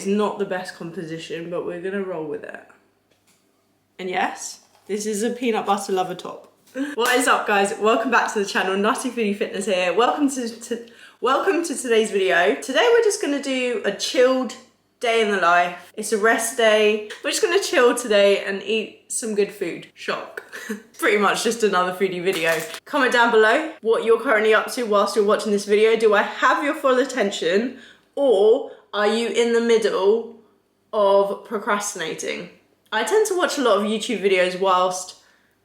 It's not the best composition, but we're gonna roll with it. And yes, this is a peanut butter lover top. What is up, guys? Welcome back to the channel. Nuttyfoodiefitness here. Welcome to today's video. Today we're just gonna do a chilled day in the life. It's a rest day. We're just gonna chill today and eat some good food. Shock. Pretty much just another foodie video. Comment down below what you're currently up to whilst you're watching this video. Do I have your full attention, or are you in the middle of procrastinating? I tend to watch a lot of YouTube videos whilst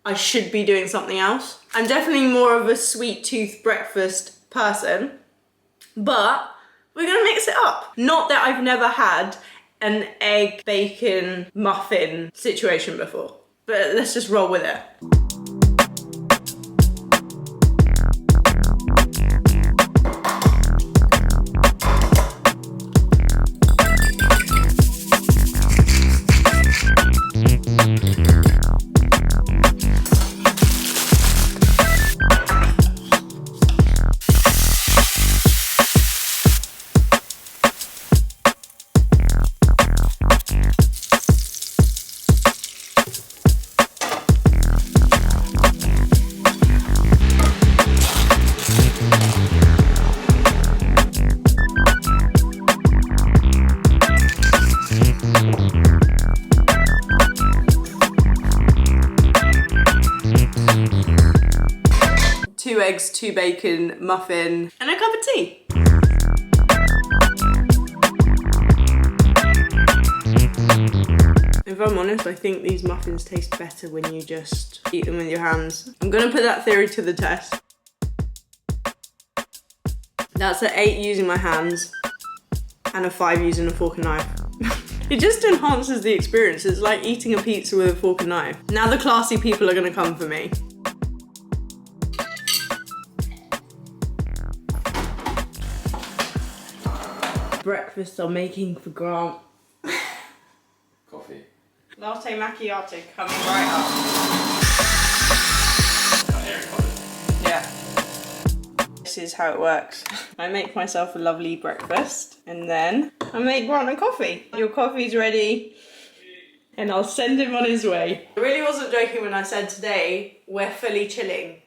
I should be doing something else. I'm definitely more of a sweet tooth breakfast person, but we're gonna mix it up. Not that I've never had an egg bacon muffin situation before, but let's just roll with it. 2 eggs, 2 bacon, muffin, and a cup of tea. If I'm honest, I think these muffins taste better when you just eat them with your hands. I'm gonna put that theory to the test. That's an 8 using my hands and a 5 using a fork and knife. It just enhances the experience. It's like eating a pizza with a fork and knife. Now the classy people are gonna come for me. Breakfast I'm making for Grant. Coffee. Latte macchiato coming right up. Yeah. This is how it works. I make myself a lovely breakfast and then I make Grant a coffee. Your coffee's ready and I'll send him on his way. I really wasn't joking when I said today we're fully chilling.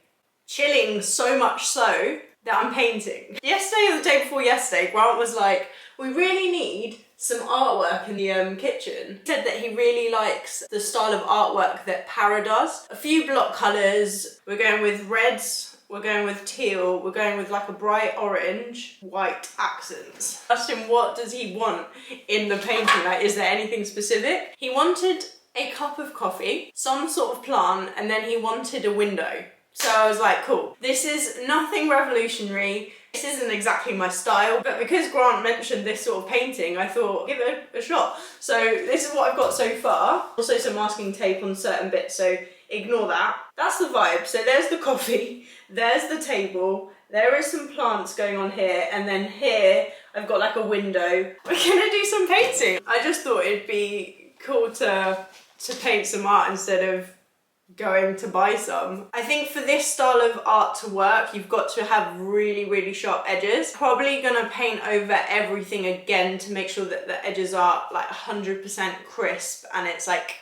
Chilling so much so that I'm painting. Yesterday or the day before yesterday, Grant was like, we really need some artwork in the kitchen. He said that he really likes the style of artwork that Para does. A few block colours. We're going with reds, we're going with teal, we're going with like a bright orange, white accents. I asked him what does he want in the painting, like is there anything specific? He wanted a cup of coffee, some sort of plant, and then he wanted a window. So I was like, cool. This is nothing revolutionary. This isn't exactly my style, but because Grant mentioned this sort of painting, I thought, give it a shot. So this is what I've got so far. Also some masking tape on certain bits, so ignore that. That's the vibe. So there's the coffee, there's the table, there is some plants going on here, and then here I've got like a window. We're gonna do some painting. I just thought it'd be cool to paint some art instead of going to buy some. I think for this style of art to work, you've got to have really, really sharp edges. Probably gonna paint over everything again to make sure that the edges are like 100% crisp and it's like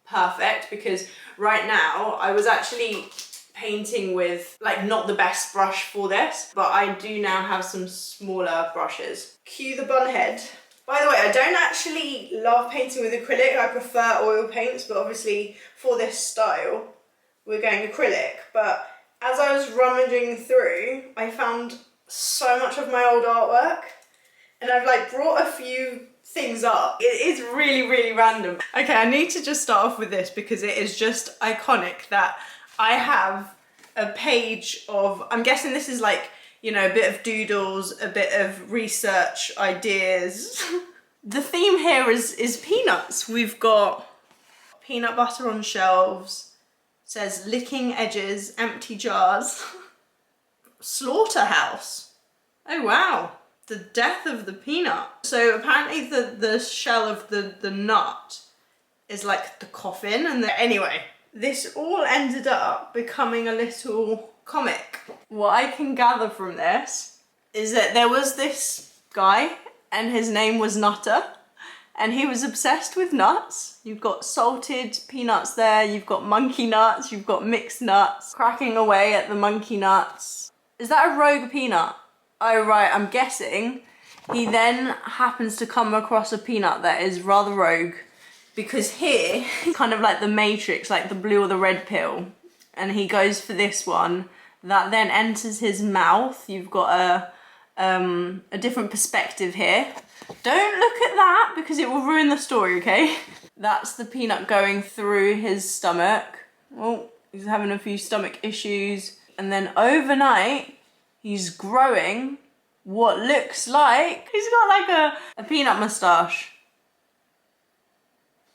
perfect, because right now I was actually painting with like not the best brush for this, but I do now have some smaller brushes. Cue the bun head. By the way, I don't actually love painting with acrylic. I prefer oil paints, but obviously for this style, we're going acrylic. But as I was rummaging through, I found so much of my old artwork, and I've like brought a few things up. It is really, really random. Okay, I need to just start off with this because it is just iconic that I have a page of, I'm guessing this is like, you know, a bit of doodles, a bit of research ideas. The theme here is peanuts. We've got peanut butter on shelves, it says licking edges, empty jars, slaughterhouse. Oh wow, the death of the peanut. So apparently the shell of the nut is like the coffin, and anyway, this all ended up becoming a little comic. What I can gather from this is that there was this guy and his name was Nutter, and he was obsessed with nuts. You've got salted peanuts there, you've got monkey nuts, you've got mixed nuts, cracking away at the monkey nuts. Is that a rogue peanut? Oh right, I'm guessing. He then happens to come across a peanut that is rather rogue, because here, kind of like the Matrix, like the blue or the red pill, and he goes for this one, that then enters his mouth. You've got a different perspective here. Don't look at that because it will ruin the story, okay? That's the peanut going through his stomach. Oh, he's having a few stomach issues. And then overnight, he's growing what looks like, he's got like a peanut moustache.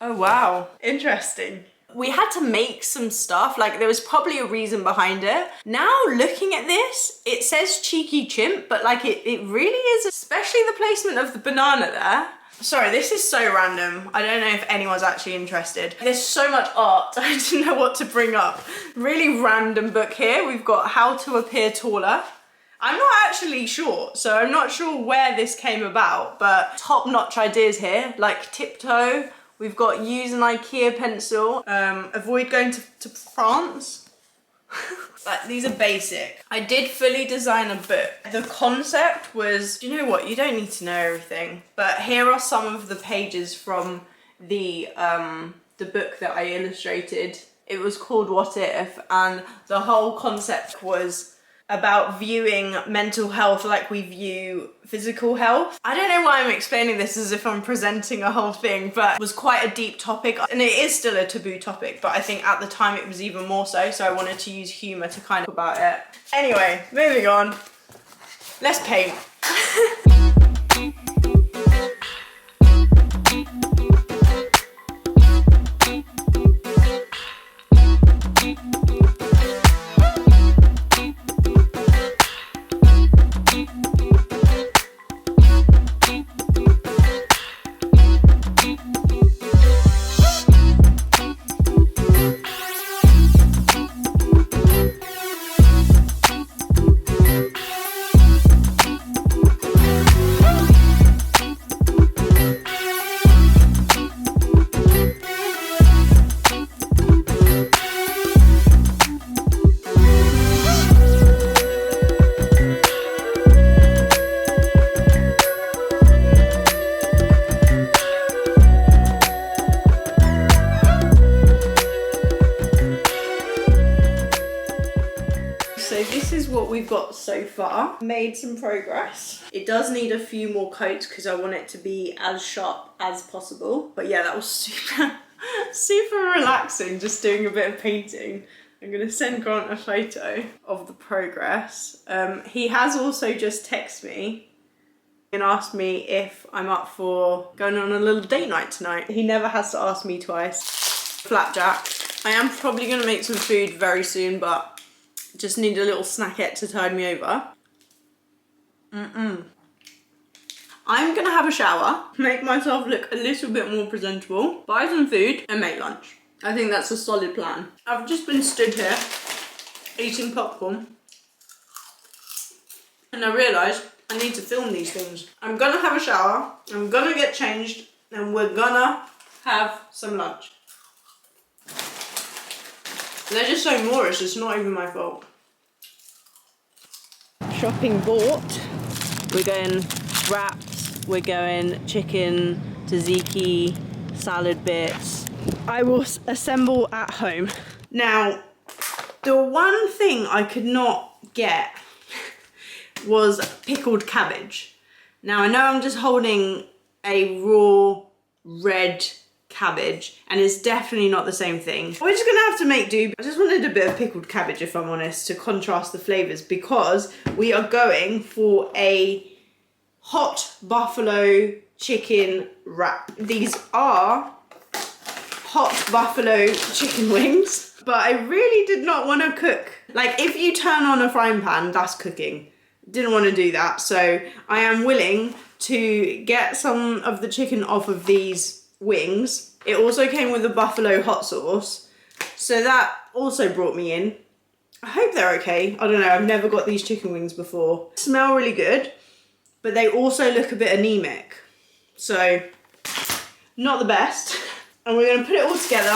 Oh wow, interesting. We had to make some stuff, like there was probably a reason behind it. Now looking at this, it says cheeky chimp, but like it really is, especially the placement of the banana there. Sorry, this is so random. I don't know if anyone's actually interested. There's so much art, I didn't know what to bring up. Really random book here. We've got How to Appear Taller. I'm not actually short, so I'm not sure where this came about, but top-notch ideas here, like tiptoe. We've got use an IKEA pencil. Avoid going to France. Like, these are basic. I did fully design a book. The concept was, you know what, you don't need to know everything, but here are some of the pages from the book that I illustrated. It was called What If, and the whole concept was about viewing mental health like we view physical health. I don't know why I'm explaining this as if I'm presenting a whole thing, but it was quite a deep topic, and it is still a taboo topic, but I think at the time it was even more so I wanted to use humour to kind of about it. Anyway, moving on. Let's paint. We've got so far. Made some progress. It does need a few more coats because I want it to be as sharp as possible. But yeah, that was super relaxing, just doing a bit of painting. I'm gonna send Grant a photo of the progress. He has also just texted me and asked me if I'm up for going on a little date night tonight. He never has to ask me twice. Flapjack. I am probably gonna make some food very soon, but just need a little snackette to tide me over. I'm gonna have a shower, make myself look a little bit more presentable, buy some food, and make lunch. I think that's a solid plan. I've just been stood here, eating popcorn, and I realised I need to film these things. I'm gonna have a shower, I'm gonna get changed, and we're gonna have some lunch. They're just so Moorish, it's not even my fault. Shopping bought. We're going wraps, we're going chicken, tzatziki, salad bits. I will assemble at home. Now, the one thing I could not get was pickled cabbage. Now, I know I'm just holding a raw red cabbage, and it's definitely not the same thing. We're just gonna have to make do. I just wanted a bit of pickled cabbage, if I'm honest, to contrast the flavours, because we are going for a hot buffalo chicken wrap. These are hot buffalo chicken wings, but I really did not want to cook. Like, if you turn on a frying pan, that's cooking. Didn't want to do that, so I am willing to get some of the chicken off of these wings. It also came with a buffalo hot sauce, so that also brought me in. I hope they're okay. I don't know, I've never got these chicken wings before. Smell really good, but they also look a bit anemic. So not the best. And we're gonna put it all together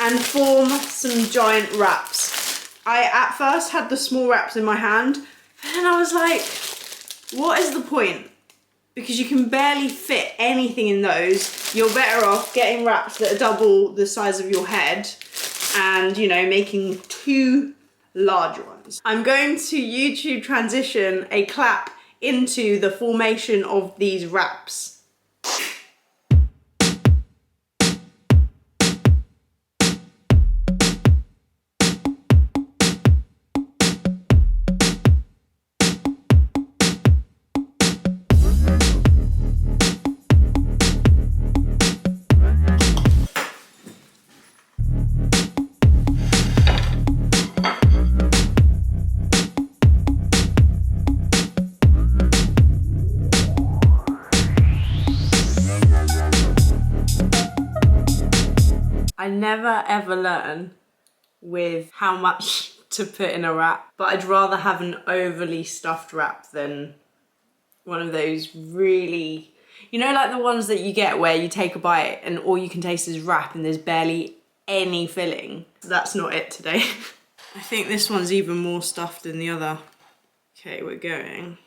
and form some giant wraps. I at first had the small wraps in my hand, and then I was like, what is the point? Because you can barely fit anything in those. You're better off getting wraps that are double the size of your head and, you know, making 2 large ones. I'm going to YouTube transition a clap into the formation of these wraps. I never ever learn with how much to put in a wrap, but I'd rather have an overly stuffed wrap than one of those really, you know, like the ones that you get where you take a bite and all you can taste is wrap and there's barely any filling. That's not it today. I think this one's even more stuffed than the other. Okay, we're going.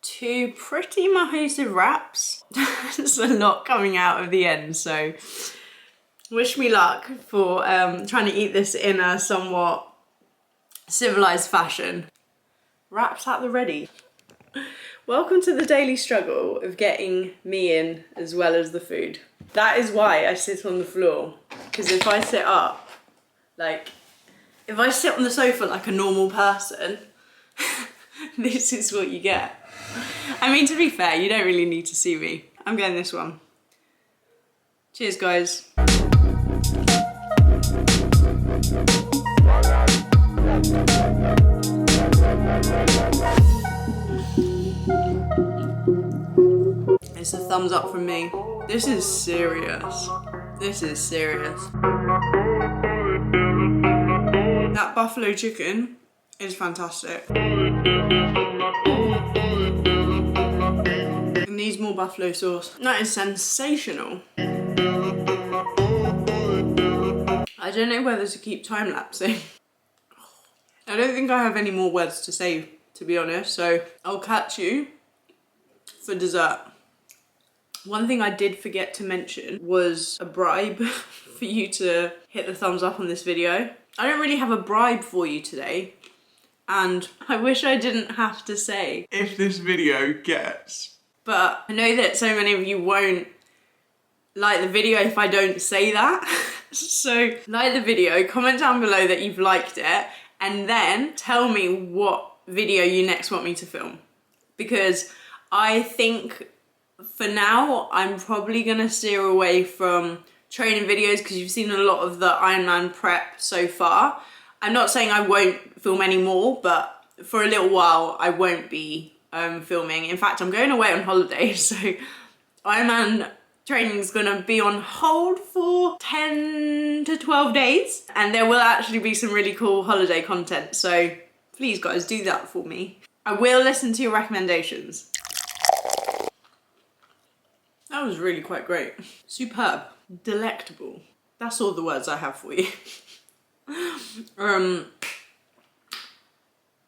Two pretty massive wraps. There's a lot coming out of the end, so wish me luck for trying to eat this in a somewhat civilized fashion. Wraps at the ready. Welcome to the daily struggle of getting me in as well as the food. That is why I sit on the floor, because if I sit up, like, if I sit on the sofa like a normal person, this is what you get. I mean, to be fair, you don't really need to see me. I'm getting this one. Cheers, guys. It's a thumbs up from me. This is serious. This is serious. That buffalo chicken is fantastic. It needs more buffalo sauce. That is sensational. I don't know whether to keep time-lapsing. I don't think I have any more words to say, to be honest, so I'll catch you for dessert. One thing I did forget to mention was a bribe for you to hit the thumbs up on this video. I don't really have a bribe for you today, and I wish I didn't have to say if this video gets. But I know that so many of you won't like the video if I don't say that. So like the video, comment down below that you've liked it, and then tell me what video you next want me to film. Because I think for now, I'm probably gonna steer away from training videos because you've seen a lot of the Ironman prep so far. I'm not saying I won't film any more, but for a little while, I won't be filming. In fact, I'm going away on holiday, so Ironman training is gonna be on hold for 10 to 12 days, and there will actually be some really cool holiday content, so please guys, do that for me. I will listen to your recommendations. That was really quite great. Superb. Delectable. That's all the words I have for you.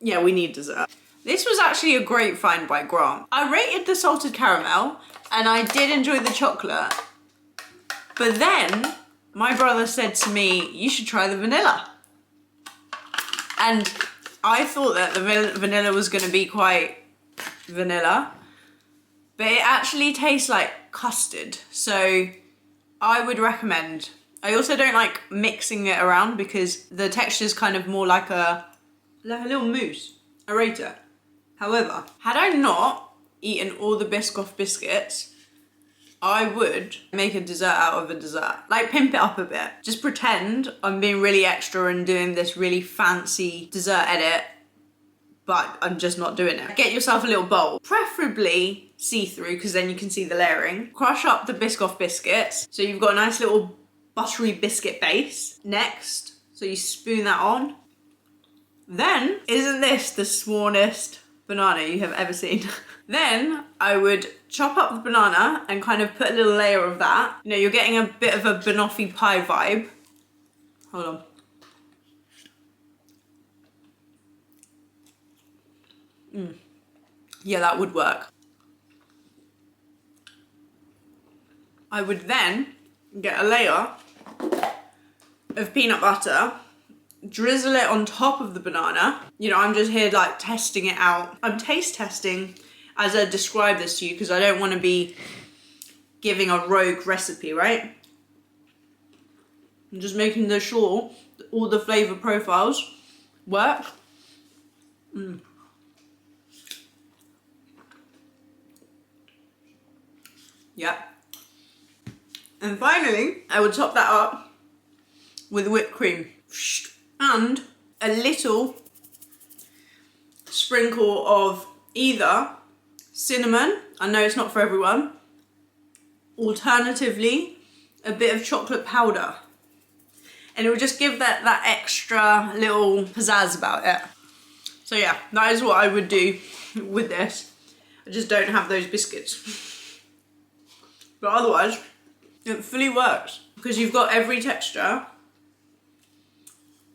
Yeah, we need dessert. This was actually a great find by Grant. I rated the salted caramel and I did enjoy the chocolate. But then my brother said to me, you should try the vanilla. And I thought that the vanilla was gonna be quite vanilla, but it actually tastes like custard. So I would recommend. I also don't like mixing it around because the texture is kind of more like a little mousse. I rate it. However, had I not eaten all the Biscoff biscuits, I would make a dessert out of a dessert. Like, pimp it up a bit. Just pretend I'm being really extra and doing this really fancy dessert edit, but I'm just not doing it. Get yourself a little bowl, preferably see-through, because then you can see the layering. Crush up the Biscoff biscuits, so you've got a nice little buttery biscuit base. Next, so you spoon that on. Then, isn't this the swanest banana you have ever seen? Then I would chop up the banana and kind of put a little layer of that. You know, you're getting a bit of a banoffee pie vibe. Hold on. Yeah, that would work. I would then get a layer of peanut butter, drizzle it on top of the banana. You know, I'm just here like testing it out. I'm taste testing as I describe this to you because I don't want to be giving a rogue recipe, right? I'm just making sure that all the flavour profiles work. Yeah. And finally, I would top that up with whipped cream and a little sprinkle of either cinnamon, I know it's not for everyone, alternatively a bit of chocolate powder, and it would just give that extra little pizzazz about it. So yeah, that is what I would do with this. I just don't have those biscuits. But otherwise, it fully works because you've got every texture.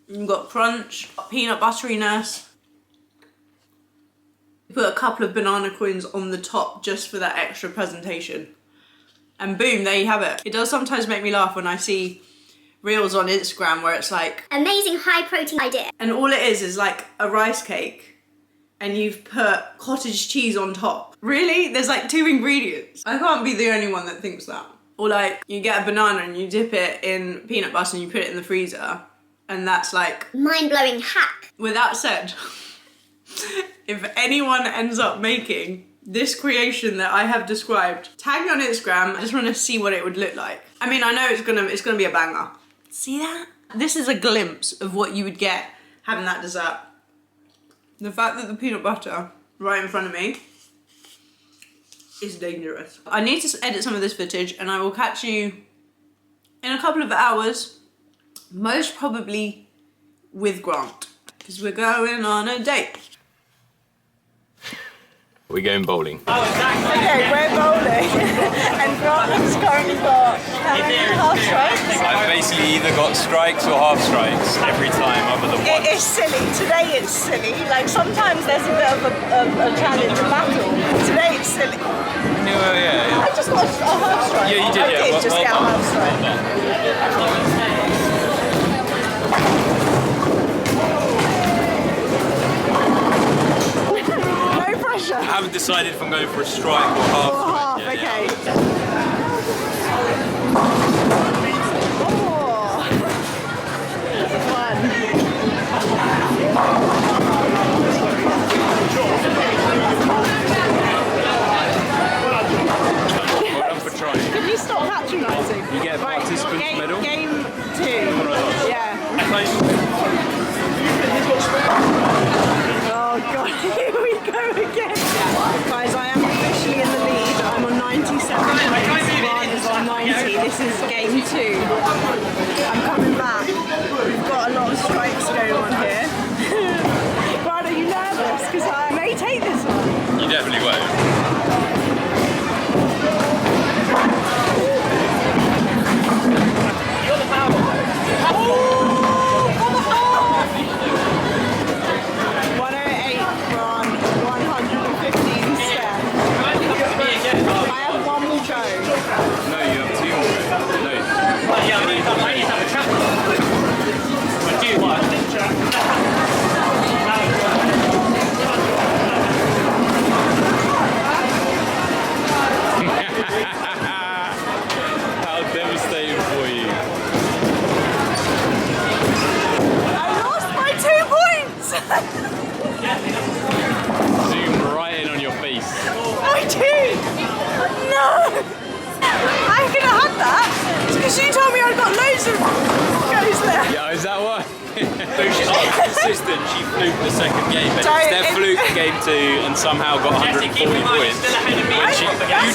You've got crunch, peanut butteriness. Put a couple of banana coins on the top just for that extra presentation. And boom, there you have it. It does sometimes make me laugh when I see reels on Instagram where it's like, amazing high protein idea. and all it is like a rice cake and you've put cottage cheese on top. Really? There's like 2 ingredients. I can't be the only one that thinks that. Or like you get a banana and you dip it in peanut butter and you put it in the freezer, and that's like Mind-blowing hack. With that said, if anyone ends up making this creation that I have described, tag me on Instagram. I just want to see what it would look like. I mean, I know it's gonna be a banger. See that? This is a glimpse of what you would get having that dessert. The fact that the peanut butter right in front of me is dangerous. I need to edit some of this footage and I will catch you in a couple of hours, most probably with Grant, because we're going on a date. We're going bowling. Okay, we're bowling and Grant has currently got how many half strikes? I've basically either got strikes or half strikes every time other than once. It is silly. Today it's silly. Like sometimes there's a bit of a challenge, a battle. Today it's silly. No, yeah. I just got a half strike. Yeah, you did, yeah. I did just get a half strike. I haven't decided if I'm going for a strike or half. Or half, yeah, okay. Well done for trying. Can you stop patronising? You get a participant's medal. Game 2. Yeah. Oh god, here we go again. Guys, I am officially in the lead. I'm on 97 points. Grant is on 90. This is game 2. I'm coming back. We've got a lot of strikes going on here. Grant, are you nervous? Because I may take this one. You definitely won't. You're the power. Because you told me I've got loads of goes there. Yeah, is that why? assistant, she fluked the second game, but Sorry, instead fluked game 2 and somehow got 140 points. You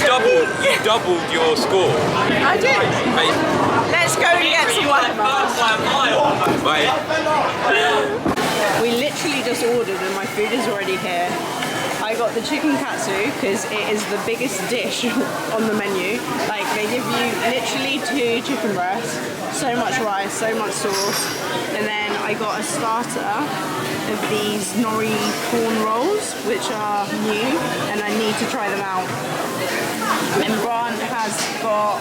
doubled your score. I did. Let's go and get some watermelons. Right. We literally just ordered and my food is already here. I got the chicken katsu because it is the biggest dish on the menu. Like, they give you literally 2 chicken breasts, so much rice, so much sauce, and then I got a starter of these nori prawn rolls, which are new, and I need to try them out. And Bran has got...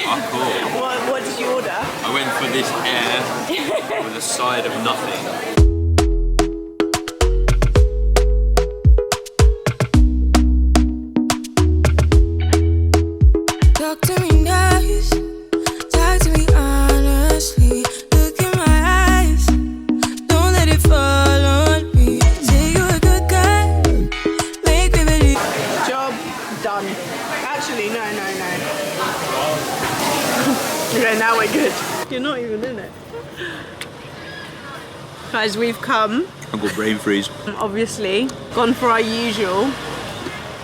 Oh, cool. What did you order? I went for this air with a side of nothing. Talk to me nice, talk to me honestly. Look in my eyes, don't let it fall on me. Say you're a good guy, make me believe. Job done. Actually, no. Okay, now we're good. You're not even in it. Guys, we've come. I've got brain freeze. Obviously, gone for our usual.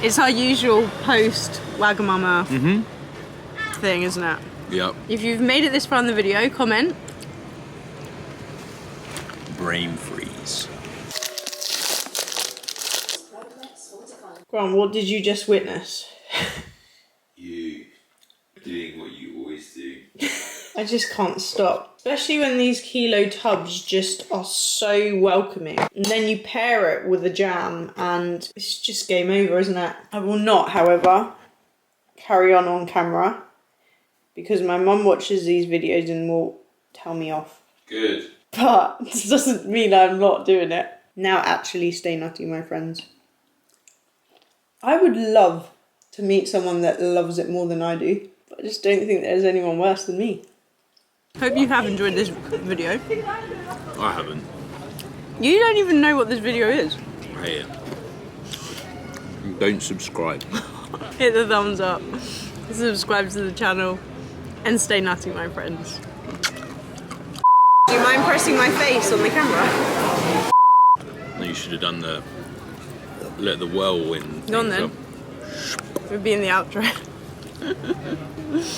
It's our usual post Wagamama thing, isn't it? Yep. If you've made it this far in the video, comment. Brain freeze. Grant, what did you just witness? You doing what you always do. I just can't stop. Especially when these kilo tubs just are so welcoming. And then you pair it with a jam and it's just game over, isn't it? I will not, however, carry on camera because my mum watches these videos and will tell me off. Good. But this doesn't mean I'm not doing it. Now actually stay nutty, my friends. I would love to meet someone that loves it more than I do. But I just don't think there's anyone worse than me. Hope you have enjoyed this video. I haven't. You don't even know what this video is. I hate it. Don't subscribe. Hit the thumbs up, subscribe to the channel, and stay nutty, my friends. Do you mind pressing my face on the camera? No, you should have done the... let the whirlwind... Go on then. We'll be in the outro.